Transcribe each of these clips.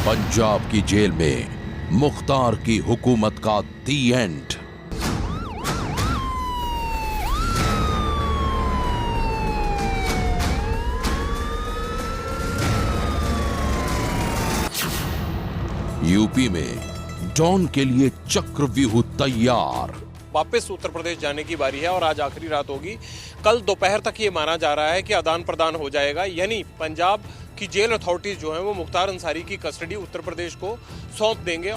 पंजाब की जेल में मुख्तार की हुकूमत का दी एंड। यूपी में डॉन के लिए चक्रव्यूह तैयार। वापस उत्तर प्रदेश जाने की बारी है और आज आखिरी रात होगी। कल दोपहर तक ये माना जा रहा है कि आदान प्रदान हो जाएगा, यानी पंजाब की जेल अथॉरिटीज जो है वो मुख्तार अंसारी की कस्टडी उत्तर प्रदेश को सौंप देंगे।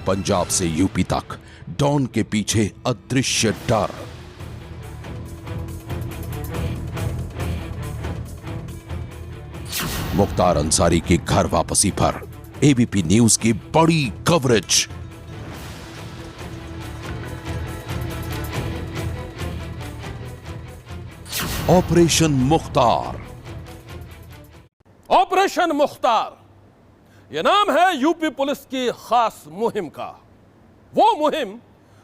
पंजाब से यूपी तक डॉन के पीछे अदृश्य डर। मुख्तार अंसारी की घर वापसी पर एबीपी न्यूज की बड़ी coverage. Operation Mukhtar. Operation Mukhtar यह नाम है यूपी पुलिस की खास मुहिम का। वो मुहिम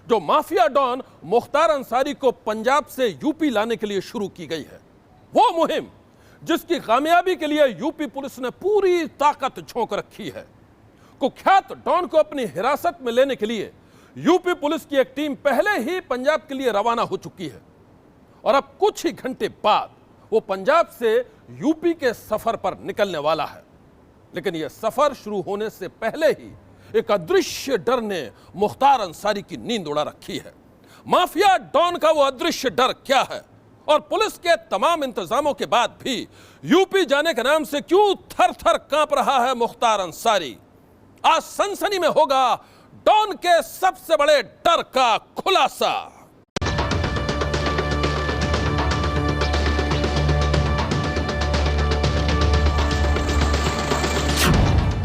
जो माफिया डॉन मुख्तार अंसारी को पंजाब से यूपी लाने के लिए शुरू की गई है। वो मुहिम जिसकी कामयाबी के लिए यूपी पुलिस ने पूरी ताकत झोंक रखी है। कुख्यात डॉन को अपनी हिरासत में लेने के लिए यूपी पुलिस की एक टीम पहले ही पंजाब के लिए रवाना हो चुकी है और अब कुछ ही घंटे बाद वो पंजाब से यूपी के सफर पर निकलने वाला है। लेकिन यह सफर शुरू होने से पहले ही एक अदृश्य डर ने मुख्तार अंसारी की नींद उड़ा रखी है। माफिया डॉन का वो अदृश्य डर क्या है और पुलिस के तमाम इंतजामों के बाद भी यूपी जाने के नाम से क्यों थर थर कांप रहा है मुख्तार अंसारी? आज सनसनी में होगा डॉन के सबसे बड़े डर का खुलासा।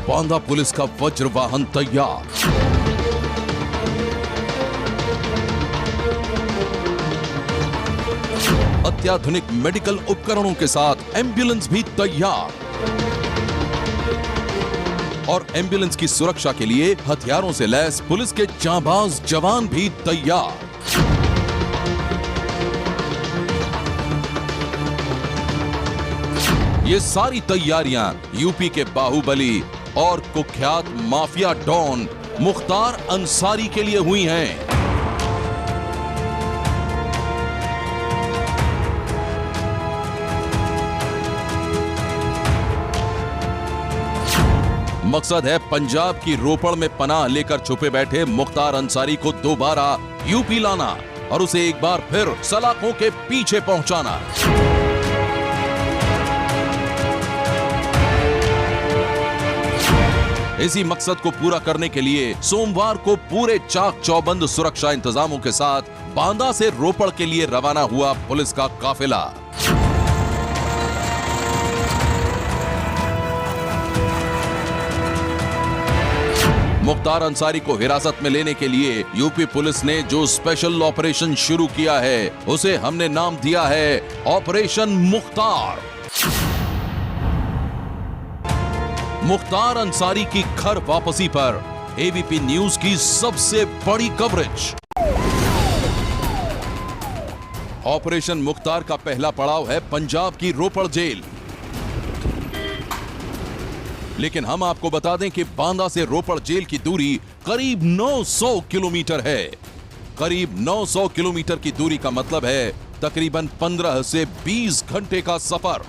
बांदा पुलिस का वज्र वाहन तैयार। अत्याधुनिक मेडिकल उपकरणों के साथ एम्बुलेंस भी तैयार और एम्बुलेंस की सुरक्षा के लिए हथियारों से लैस पुलिस के जांबाज जवान भी तैयार। ये सारी तैयारियां यूपी के बाहुबली और कुख्यात माफिया डॉन मुख्तार अंसारी के लिए हुई हैं। मकसद है पंजाब की रोपड़ में पनाह लेकर छुपे बैठे मुख्तार अंसारी को दोबारा यूपी लाना और उसे एक बार फिर सलाखों के पीछे पहुंचाना। इसी मकसद को पूरा करने के लिए सोमवार को पूरे चाक चौबंद सुरक्षा इंतजामों के साथ बांदा से रोपड़ के लिए रवाना हुआ पुलिस का काफिला। मुख्तार अंसारी को हिरासत में लेने के लिए यूपी पुलिस ने जो स्पेशल ऑपरेशन शुरू किया है उसे हमने नाम दिया है ऑपरेशन मुख्तार। मुख्तार अंसारी की घर वापसी पर एबीपी न्यूज की सबसे बड़ी कवरेज। ऑपरेशन मुख्तार का पहला पड़ाव है पंजाब की रोपड़ जेल। लेकिन हम आपको बता दें कि बांदा से रोपड़ जेल की दूरी करीब 900 किलोमीटर है। करीब 900 किलोमीटर की दूरी का मतलब है तकरीबन 15 से 20 घंटे का सफर।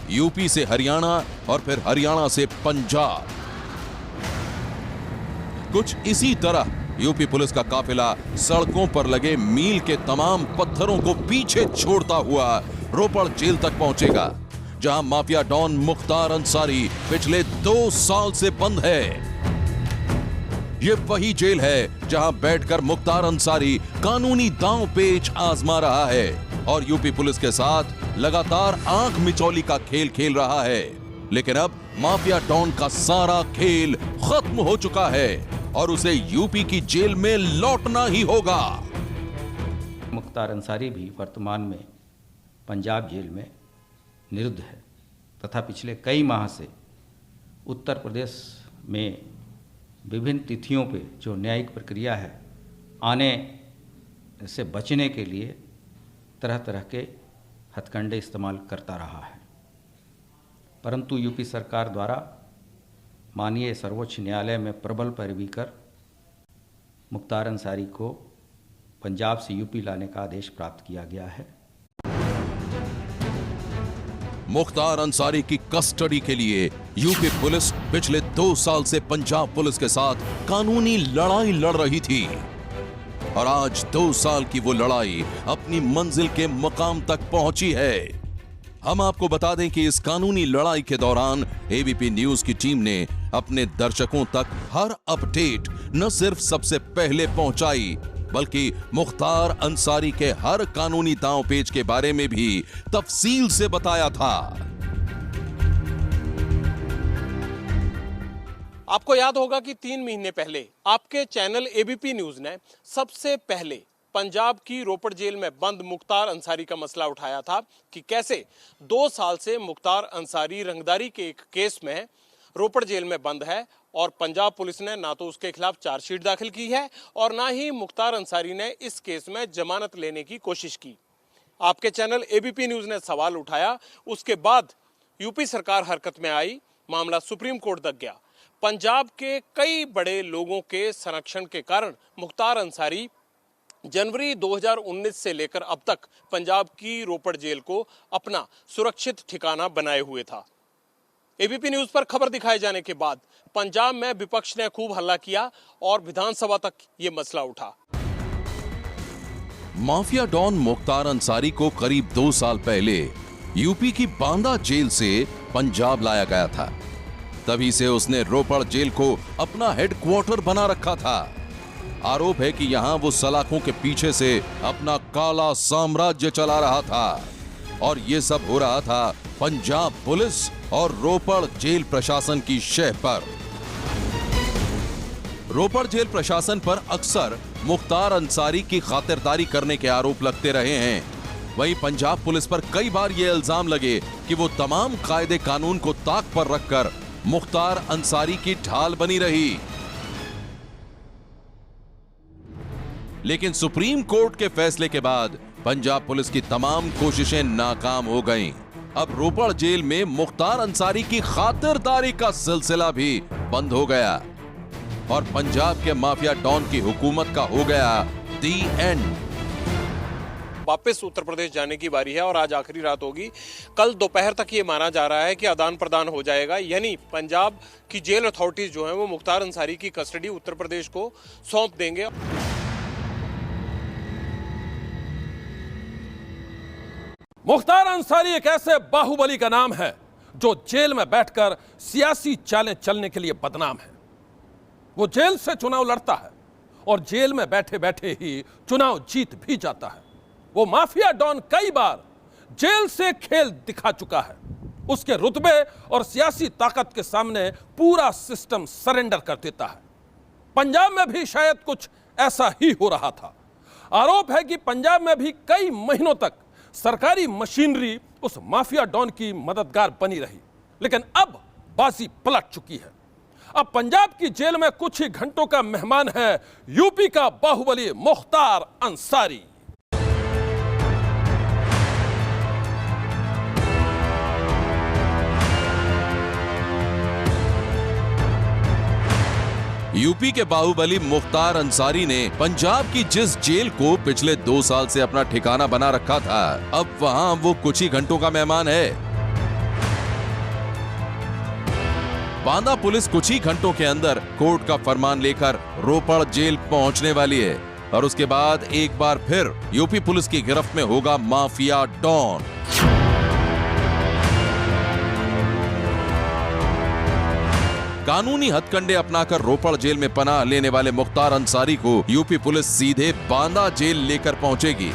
यूपी से हरियाणा और फिर हरियाणा से पंजाब। कुछ इसी तरह यूपी पुलिस का काफिला सड़कों पर लगे मील के तमाम पत्थरों को पीछे छोड़ता हुआ रोपड़ जेल तक पहुंचेगा, जहां माफिया डॉन मुख्तार अंसारी पिछले 2 साल से बंद है। यह वही जेल है जहां बैठकर मुख्तार अंसारी कानूनी दांव पेच आजमा रहा है और यूपी पुलिस के साथ लगातार आंख मिचौली का खेल खेल रहा है। लेकिन अब माफिया डॉन का सारा खेल खत्म हो चुका है और उसे यूपी की जेल में लौटना ही होगा। मुख्तार अंसारी भी वर्तमान में पंजाब जेल में निरुद्ध है तथा पिछले कई माह से उत्तर प्रदेश में विभिन्न तिथियों पे जो न्यायिक प्रक्रिया है आने से बचने के लिए तरह तरह के हथकंडे इस्तेमाल करता रहा है। परंतु यूपी सरकार द्वारा माननीय सर्वोच्च न्यायालय में प्रबल पैरवी कर मुख्तार अंसारी को पंजाब से यूपी लाने का आदेश प्राप्त किया गया है। मुख्तार अंसारी की कस्टडी के लिए यूपी पुलिस पिछले 2 साल से पंजाब पुलिस के साथ कानूनी लड़ाई लड़ रही थी और आज 2 साल की वो लड़ाई अपनी मंजिल के मुकाम तक पहुंची है। हम आपको बता दें कि इस कानूनी लड़ाई के दौरान एबीपी न्यूज की टीम ने अपने दर्शकों तक हर अपडेट न सिर्फ सबसे पहले पहुंचाई बल्कि मुख्तार अंसारी के हर कानूनी दांव पेच के बारे में भी तफसील से बताया था। आपको याद होगा कि 3 महीने पहले आपके चैनल एबीपी न्यूज ने सबसे पहले पंजाब की रोपड़ जेल में बंद मुख्तार अंसारी का मसला उठाया था कि कैसे 2 साल से मुख्तार अंसारी रंगदारी के एक केस में रोपड़ जेल में बंद है और पंजाब पुलिस ने ना तो उसके खिलाफ चार्जशीट दाखिल की है और ना ही मुख्तार अंसारी ने इस केस में जमानत लेने की कोशिश की। आपके चैनल एबीपी न्यूज ने सवाल उठाया, उसके बाद यूपी सरकार हरकत में आई, मामला सुप्रीम कोर्ट तक गया। पंजाब के कई बड़े लोगों के संरक्षण के कारण मुख्तार अंसारी जनवरी 2019 से लेकर अब तक पंजाब की रोपड़ जेल को अपना सुरक्षित ठिकाना बनाए हुए था। एबीपी न्यूज पर खबर दिखाए जाने के बाद पंजाब में विपक्ष ने खूब हल्ला किया और विधानसभा तक ये मसला उठा। माफिया डॉन मुख्तार अंसारी को करीब 2 साल पहले यूपी की बांदा जेल से पंजाब लाया गया था। तभी से उसने रोपड़ जेल को अपना हेडक्वार्टर बना रखा था। आरोप है कि यहां वो सलाखों के पीछे से अपना काला साम्राज्य चला रहा था और ये सब हो रहा था पंजाब पुलिस और रोपड़ जेल प्रशासन की शह पर। रोपड़ जेल प्रशासन पर अक्सर मुख्तार अंसारी की खातिरदारी करने के आरोप लगते रहे हैं। वहीं पंजाब पुलिस पर कई बार ये इल्जाम लगे कि वो तमाम कायदे कानून को ताक पर रखकर मुख्तार अंसारी की ढाल बनी रही। लेकिन सुप्रीम कोर्ट के फैसले के बाद पंजाब पुलिस की तमाम कोशिशें नाकाम हो गईं। अब रोपड़ जेल में मुख्तार अंसारी की खातिरदारी का सिलसिला भी बंद हो गया और पंजाब के माफिया डॉन की हुकूमत का हो गया दी एंड। वापस उत्तर प्रदेश जाने की बारी है और आज आखिरी रात होगी। कल दोपहर तक ये माना जा रहा है कि आदान प्रदान हो जाएगा, यानी पंजाब की जेल अथॉरिटीज जो है वो मुख्तार अंसारी की कस्टडी उत्तर प्रदेश को सौंप देंगे। मुख्तार अंसारी एक ऐसे बाहुबली का नाम है जो जेल में बैठकर सियासी चालें चलने के लिए बदनाम है। वो जेल से चुनाव लड़ता है और जेल में बैठे बैठे ही चुनाव जीत भी जाता है। वो माफिया डॉन कई बार जेल से खेल दिखा चुका है। उसके रुतबे और सियासी ताकत के सामने पूरा सिस्टम सरेंडर कर देता है। पंजाब में भी शायद कुछ ऐसा ही हो रहा था। आरोप है कि पंजाब में भी कई महीनों तक सरकारी मशीनरी उस माफिया डॉन की मददगार बनी रही, लेकिन अब बाजी पलट चुकी है। अब पंजाब की जेल में कुछ ही घंटों का मेहमान है यूपी का बाहुबली मुख्तार अंसारी। यूपी के बाहुबली मुख्तार अंसारी ने पंजाब की जिस जेल को पिछले 2 साल से अपना ठिकाना बना रखा था, अब वहां वो कुछ ही घंटों का मेहमान है। बांदा पुलिस कुछ ही घंटों के अंदर कोर्ट का फरमान लेकर रोपड़ जेल पहुंचने वाली है और उसके बाद एक बार फिर यूपी पुलिस की गिरफ्त में होगा माफिया डॉन। कानूनी हथकंडे अपनाकर रोपड़ जेल में पनाह लेने वाले मुख्तार अंसारी को यूपी पुलिस सीधे बांदा जेल लेकर पहुंचेगी।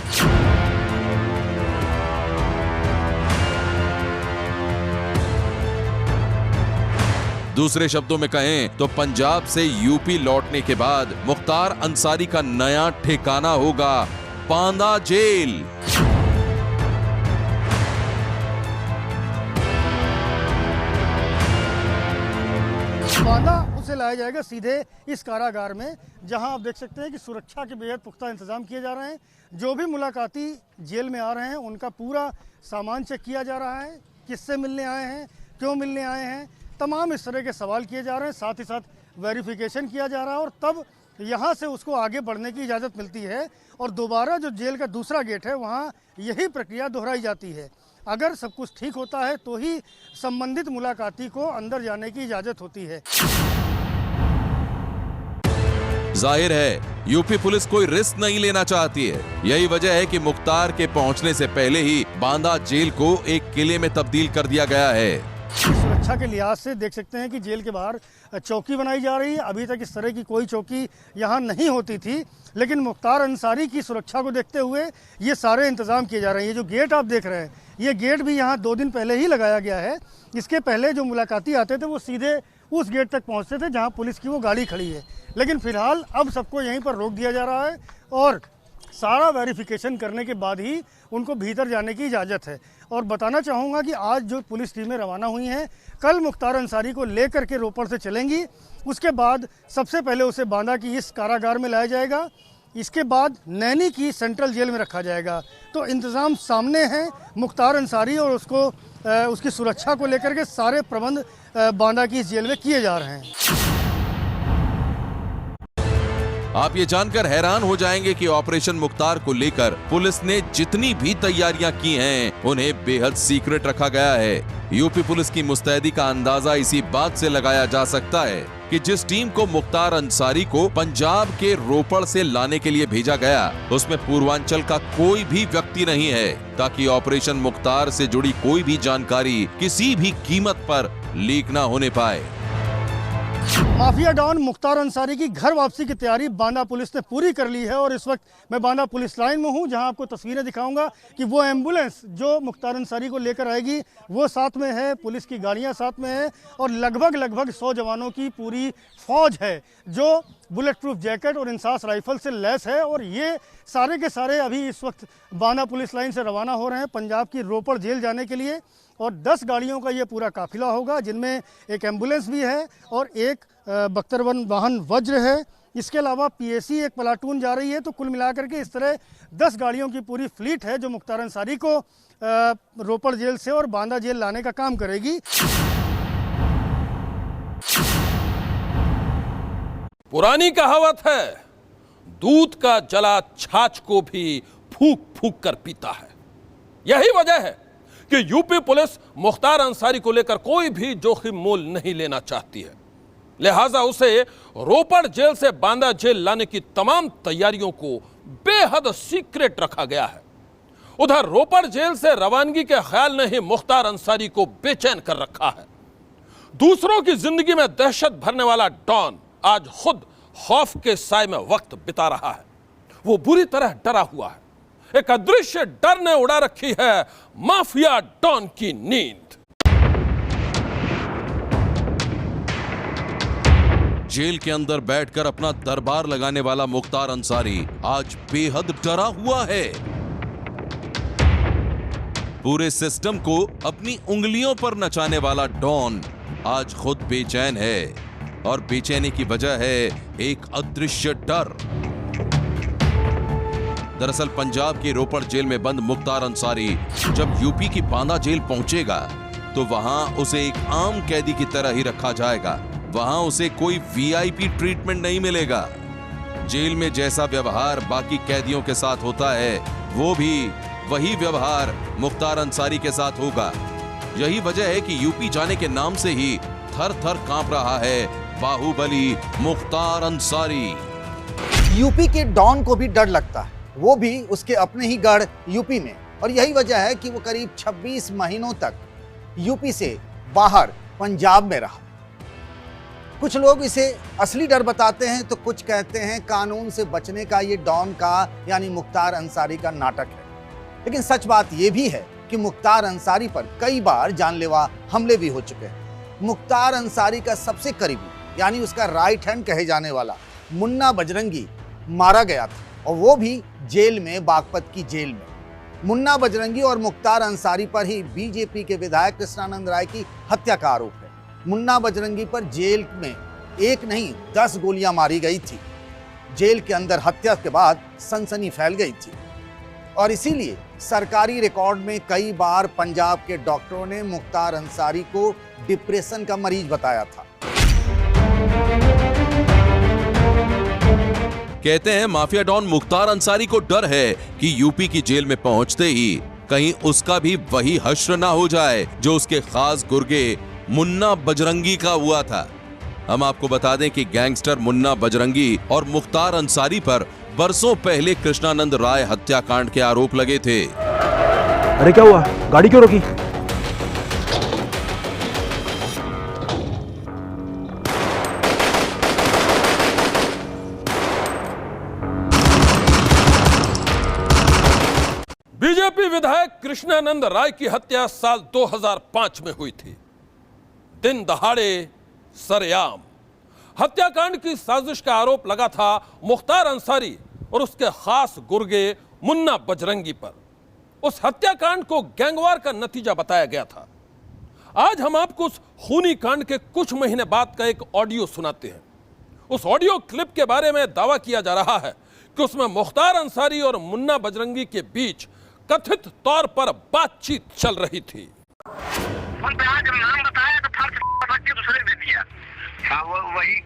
दूसरे शब्दों में कहें तो पंजाब से यूपी लौटने के बाद मुख्तार अंसारी का नया ठिकाना होगा बांदा जेल। बांदा उसे लाया जाएगा सीधे इस कारागार में, जहां आप देख सकते हैं कि सुरक्षा के बेहद पुख्ता इंतजाम किए जा रहे हैं। जो भी मुलाकाती जेल में आ रहे हैं उनका पूरा सामान चेक किया जा रहा है, किससे मिलने आए हैं, क्यों मिलने आए हैं, तमाम इस तरह के सवाल किए जा रहे हैं, साथ ही साथ वेरिफिकेशन किया जा रहा है और तब यहाँ से उसको आगे बढ़ने की इजाज़त मिलती है और दोबारा जो जेल का दूसरा गेट है वहाँ यही प्रक्रिया दोहराई जाती है। अगर सब कुछ ठीक होता है तो ही संबंधित मुलाकाती को अंदर जाने की इजाज़त होती है। जाहिर है यूपी पुलिस कोई रिस्क नहीं लेना चाहती है। यही वजह है कि मुख्तार के पहुंचने से पहले ही बांदा जेल को एक किले में तब्दील कर दिया गया है। सुरक्षा के लिहाज से देख सकते हैं कि जेल के बाहर चौकी बनाई जा रही है। अभी तक इस तरह की कोई चौकी यहाँ नहीं होती थी, लेकिन मुख्तार अंसारी की सुरक्षा को देखते हुए ये सारे इंतजाम किए जा रहे हैं। ये जो गेट आप देख रहे हैं, ये गेट भी यहाँ 2 दिन पहले ही लगाया गया है। इसके पहले जो मुलाकाती आते थे वो सीधे उस गेट तक पहुँचते थे जहाँ पुलिस की वो गाड़ी खड़ी है, लेकिन फिलहाल अब सबको यहीं पर रोक दिया जा रहा है और सारा वेरिफिकेशन करने के बाद ही उनको भीतर जाने की इजाज़त है। और बताना चाहूँगा कि आज जो पुलिस टीमें रवाना हुई हैं, कल मुख्तार अंसारी को लेकर के रोपड़ से चलेंगी। उसके बाद सबसे पहले उसे बांदा की इस कारागार में लाया जाएगा, इसके बाद नैनी की सेंट्रल जेल में रखा जाएगा। तो इंतज़ाम सामने हैं। मुख्तार अंसारी और उसकी सुरक्षा को लेकर के सारे प्रबंध बांदा की इस जेल में किए जा रहे हैं। आप ये जानकर हैरान हो जाएंगे कि ऑपरेशन मुख्तार को लेकर पुलिस ने जितनी भी तैयारियां की हैं, उन्हें बेहद सीक्रेट रखा गया है। यूपी पुलिस की मुस्तैदी का अंदाजा इसी बात से लगाया जा सकता है कि जिस टीम को मुख्तार अंसारी को पंजाब के रोपड़ से लाने के लिए भेजा गया, उसमें पूर्वांचल का कोई भी व्यक्ति नहीं है, ताकि ऑपरेशन मुख्तार से जुड़ी कोई भी जानकारी किसी भी कीमत पर लीक ना होने पाए। माफिया डॉन मुख्तार अंसारी की घर वापसी की तैयारी बांदा पुलिस ने पूरी कर ली है और इस वक्त मैं बांदा पुलिस लाइन में हूं, जहां आपको तस्वीरें दिखाऊंगा कि वो एम्बुलेंस जो मुख्तार अंसारी को लेकर आएगी वो साथ में है, पुलिस की गाड़ियां साथ में है और लगभग 100 जवानों की पूरी फौज है जो बुलेट प्रूफ जैकेट और इंसास राइफल से लैस है। और ये सारे के सारे अभी इस वक्त बांदा पुलिस लाइन से रवाना हो रहे हैं पंजाब की रोपड़ जेल जाने के लिए। और 10 गाड़ियों का ये पूरा काफिला होगा, जिनमें एक एम्बुलेंस भी है और एक बख्तरबंद वाहन वज्र है। इसके अलावा पीएसी एक प्लाटून जा रही है। तो कुल मिलाकर के इस तरह 10 गाड़ियों की पूरी फ्लीट है जो मुख्तार अंसारी को रोपड़ जेल से और बांदा जेल लाने का काम करेगी। पुरानी कहावत है, दूध का जला छाछ को भी फूंक फूंक कर पीता है। यही वजह है कि यूपी पुलिस मुख्तार अंसारी को लेकर कोई भी जोखिम मोल नहीं लेना चाहती है, लिहाजा उसे रोपड़ जेल से बांदा जेल लाने की तमाम तैयारियों को बेहद सीक्रेट रखा गया है। उधर रोपड़ जेल से रवानगी के ख्याल ने ही मुख्तार अंसारी को बेचैन कर रखा है। दूसरों की जिंदगी में दहशत भरने वाला डॉन आज खुद खौफ के साए में वक्त बिता रहा है। वो बुरी तरह डरा हुआ है। एक अदृश्य डर ने उड़ा रखी है माफिया डॉन की नींद। जेल के अंदर बैठकर अपना दरबार लगाने वाला मुख्तार अंसारी आज बेहद डरा हुआ है। पूरे सिस्टम को अपनी उंगलियों पर नचाने वाला डॉन आज खुद बेचैन है और बेचैनी की वजह है एक अदृश्य डर। दरअसल पंजाब के रोपड़ जेल में बंद मुख्तार अंसारी जब यूपी की बांदा जेल पहुंचेगा तो वहां उसे एक आम कैदी की तरह ही रखा जाएगा। वहां उसे कोई वीआईपी ट्रीटमेंट नहीं मिलेगा। जेल में जैसा व्यवहार बाकी कैदियों के साथ होता है, वो भी वही व्यवहार मुख्तार अंसारी के साथ होगा। यही वजह है कि यूपी जाने के नाम से ही थर थर कांप रहा है बाहुबली मुख्तार अंसारी। यूपी के डॉन को भी डर लगता है, वो भी उसके अपने ही गढ़ यूपी में। और यही वजह है कि वो करीब 26 महीनों तक यूपी से बाहर पंजाब में रहा। कुछ लोग इसे असली डर बताते हैं तो कुछ कहते हैं कानून से बचने का ये डॉन का यानी मुख्तार अंसारी का नाटक है। लेकिन सच बात ये भी है कि मुख्तार अंसारी पर कई बार जानलेवा हमले भी हो चुके हैं। मुख्तार अंसारी का सबसे करीबी यानी उसका राइट हैंड कहे जाने वाला मुन्ना बजरंगी मारा गया था और वो भी जेल में, बागपत की जेल में। मुन्ना बजरंगी और मुख्तार अंसारी पर ही बीजेपी के विधायक कृष्णानंद राय की हत्या का आरोप है। मुन्ना बजरंगी पर जेल में एक नहीं 10 गोलियां मारी गई थी। जेल के अंदर हत्या के बाद सनसनी फैल गई थी और इसीलिए सरकारी रिकॉर्ड में कई बार पंजाब के डॉक्टरों ने मुख्तार अंसारी को डिप्रेशन का मरीज बताया था। कहते हैं माफिया डॉन मुख्तार अंसारी को डर है कि यूपी की जेल में पहुंचते ही कहीं उसका भी वही हश्र ना हो जाए जो उसके खास गुर्गे मुन्ना बजरंगी का हुआ था। हम आपको बता दें कि गैंगस्टर मुन्ना बजरंगी और मुख्तार अंसारी पर बरसों पहले कृष्णानंद राय हत्याकांड के आरोप लगे थे। अरे क्या हुआ, गाड़ी क्यों रोकी? बीजेपी विधायक कृष्णानंद राय की हत्या साल 2005 में हुई थी। दिन दहाड़े सरेआम हत्याकांड की साजिश का आरोप लगा था मुख्तार अंसारी और उसके खास गुर्गे मुन्ना बजरंगी पर। उस हत्याकांड को गैंगवार का नतीजा बताया गया था। आज हम आपको उस खूनी कांड के कुछ महीने बाद का एक ऑडियो सुनाते हैं। उस ऑडियो क्लिप के बारे में दावा किया जा रहा है कि उसमें मुख्तार अंसारी और मुन्ना बजरंगी के बीच कथित तौर पर बातचीत चल रही थी। जब नाम बताया तो फर्क दूसरे दे दिया। हाँ, वो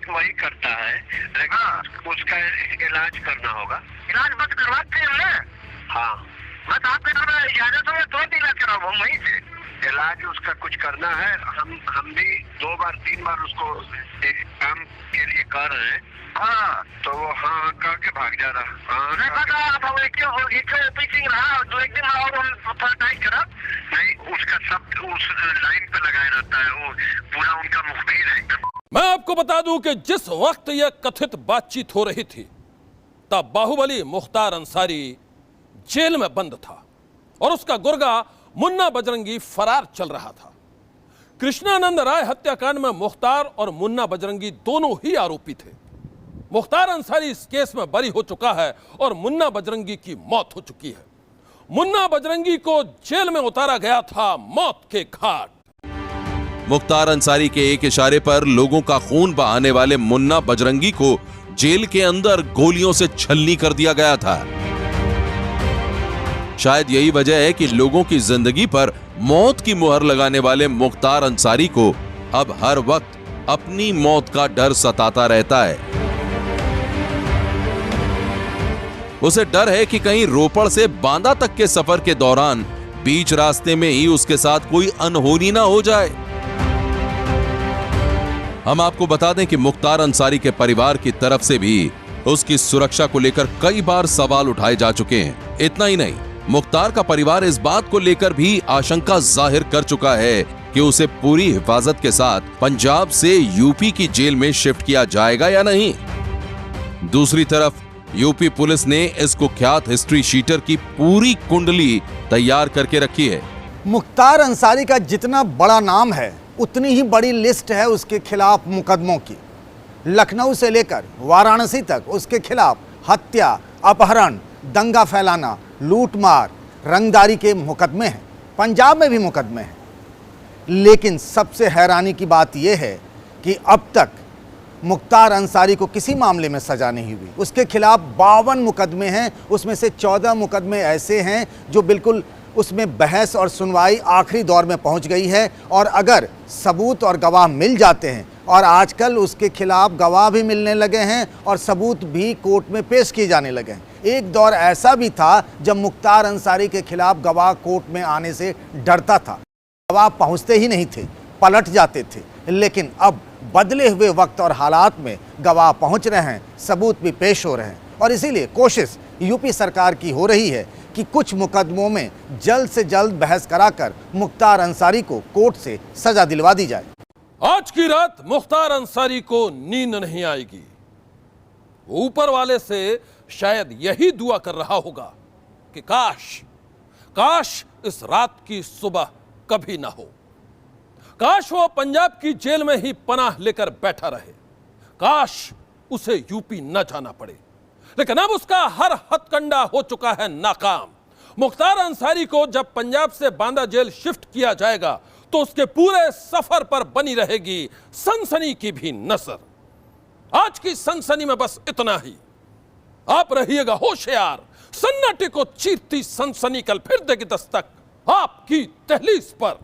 वही करता है, लेकिन उसका इलाज करना होगा। इलाज बस करवाते हैं ना। हाँ, बस आपके इजाजत हो तो इलाज कराओ, वहीं से इलाज उसका कुछ करना है। हम भी 2 बार 3 बार उसको काम के लिए कर रहे हैं। हाँ, तो वो हाँ कह के भाग जा रहा। नहीं पता आप रहा 2-1 दिन और नहीं, उसका सब उस लाइन पे लगाए रहता है। वो पूरा उनका मुखबिर है एकदम। मैं आपको बता दूं कि जिस वक्त यह कथित बातचीत हो रही थी तब बाहुबली मुख्तार अंसारी जेल में बंद था और उसका गुर्गा मुन्ना बजरंगी फरार चल रहा था। कृष्णानंद राय हत्याकांड में मुख्तार और मुन्ना बजरंगी दोनों ही आरोपी थे। मुख्तार अंसारी इस केस में बरी हो चुका है और मुन्ना बजरंगी की मौत हो चुकी है। मुन्ना बजरंगी को जेल में उतारा गया था मौत के घाट। मुख्तार अंसारी के एक इशारे पर लोगों का खून बहाने वाले मुन्ना बजरंगी को जेल के अंदर गोलियों से छलनी कर दिया गया था। शायद यही वजह है कि लोगों की जिंदगी पर मौत की मुहर लगाने वाले मुख्तार अंसारी को अब हर वक्त अपनी मौत का डर सताता रहता है। उसे डर है कि कहीं रोपड़ से बांदा तक के सफर के दौरान बीच रास्ते में ही उसके साथ कोई अनहोनी ना हो जाए। हम आपको बता दें कि मुख्तार अंसारी के परिवार की तरफ से भी उसकी सुरक्षा को लेकर कई बार सवाल उठाए जा चुके हैं। इतना ही नहीं, मुख्तार का परिवार इस बात को लेकर भी आशंका जाहिर कर चुका है कि उसे पूरी हिफाजत के साथ पंजाब से यूपी की जेल में शिफ्ट किया जाएगा या नहीं। दूसरी तरफ यूपी पुलिस ने इस कुख्यात हिस्ट्री शीटर की पूरी कुंडली तैयार करके रखी है। मुख्तार अंसारी का जितना बड़ा नाम है उतनी ही बड़ी लिस्ट है उसके खिलाफ मुकदमों की। लखनऊ से लेकर वाराणसी तक उसके खिलाफ हत्या, अपहरण, दंगा फैलाना, लूटमार, रंगदारी के मुकदमे हैं। पंजाब में भी मुकदमे हैं। लेकिन सबसे हैरानी की बात यह है कि अब तक मुख्तार अंसारी को किसी मामले में सजा नहीं हुई। उसके खिलाफ 52 मुकदमे हैं, उसमें से 14 मुकदमे ऐसे हैं जो बिल्कुल उसमें बहस और सुनवाई आखिरी दौर में पहुंच गई है। और अगर सबूत और गवाह मिल जाते हैं, और आजकल उसके खिलाफ गवाह भी मिलने लगे हैं और सबूत भी कोर्ट में पेश किए जाने लगे हैं। एक दौर ऐसा भी था जब मुख्तार अंसारी के खिलाफ गवाह कोर्ट में आने से डरता था, गवाह पहुंचते ही नहीं थे, पलट जाते थे। लेकिन अब बदले हुए वक्त और हालात में गवाह पहुंच रहे हैं, सबूत भी पेश हो रहे हैं। और इसीलिए कोशिश यूपी सरकार की हो रही है कि कुछ मुकदमों में जल्द से जल्द बहस कराकर मुख्तार अंसारी को कोर्ट से सजा दिलवा दी जाए। आज की रात मुख्तार अंसारी को नींद नहीं आएगी। ऊपर वाले से शायद यही दुआ कर रहा होगा कि काश इस रात की सुबह कभी ना हो। काश वो पंजाब की जेल में ही पनाह लेकर बैठा रहे। काश उसे यूपी न जाना पड़े। लेकिन अब उसका हर हथकंडा हो चुका है नाकाम। मुख्तार अंसारी को जब पंजाब से बांदा जेल शिफ्ट किया जाएगा तो उसके पूरे सफर पर बनी रहेगी सनसनी की भी नजर। आज की सनसनी में बस इतना ही। आप रहिएगा होशियार। सन्नाटे को चीरती सनसनी कल फिर देगी दस्तक आपकी दहलीज पर।